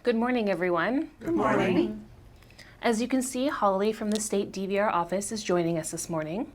Good morning, everyone. Good morning. As you can see, Holly from the State DVR office is joining us this morning.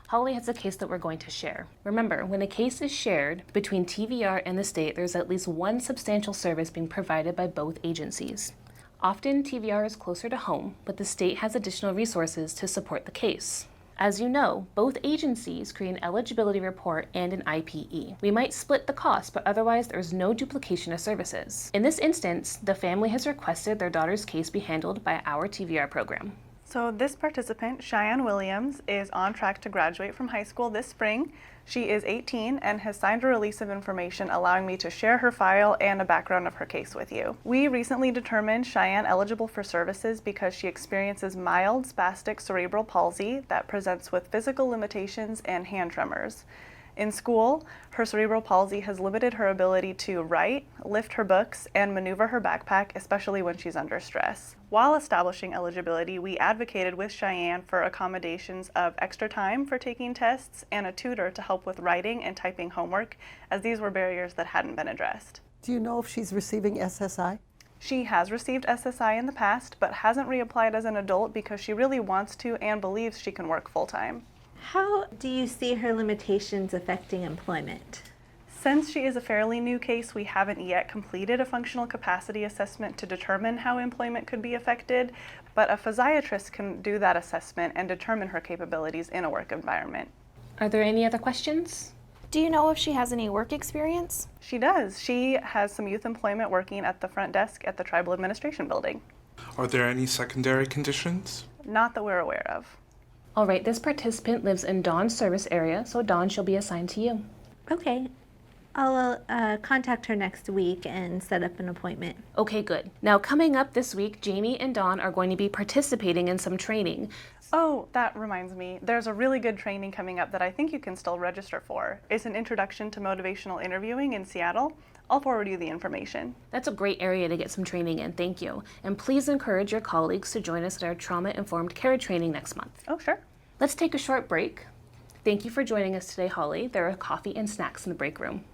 Holly has a case that we're going to share. Remember, when a case is shared between TVR and the state, there's at least one substantial service being provided by both agencies. Often, TVR is closer to home, but the state has additional resources to support the case. As you know, both agencies create an eligibility report and an IPE. We might split the cost, but otherwise there's no duplication of services. In this instance, the family has requested their daughter's case be handled by our TVR program. So this participant, Cheyenne Williams, is on track to graduate from high school this spring. She is 18 and has signed a release of information allowing me to share her file and a background of her case with you. We recently determined Cheyenne eligible for services because she experiences mild spastic cerebral palsy that presents with physical limitations and hand tremors. In school, her cerebral palsy has limited her ability to write, lift her books, and maneuver her backpack, especially when she's under stress. While establishing eligibility, we advocated with Cheyenne for accommodations of extra time for taking tests and a tutor to help with writing and typing homework, as these were barriers that hadn't been addressed. Do you know if she's receiving SSI? She has received SSI in the past, but hasn't reapplied as an adult because she really wants to and believes she can work full-time. How do you see her limitations affecting employment? Since she is a fairly new case, we haven't yet completed a functional capacity assessment to determine how employment could be affected, but a physiatrist can do that assessment and determine her capabilities in a work environment. Are there any other questions? Do you know if she has any work experience? She does. She has some youth employment working at the front desk at the Tribal Administration building. Are there any secondary conditions? Not that we're aware of. All right, this participant lives in Dawn's service area, so Dawn shall be assigned to you. Okay, I'll contact her next week and set up an appointment. Okay, good. Now, coming up this week, Jamie and Dawn are going to be participating in some training. Oh, that reminds me. There's a really good training coming up that I think you can still register for. It's an introduction to motivational interviewing in Seattle. I'll forward you the information. That's a great area to get some training in, thank you. And please encourage your colleagues to join us at our trauma-informed care training next month. Oh, sure. Let's take a short break. Thank you for joining us today, Holly. There are coffee and snacks in the break room.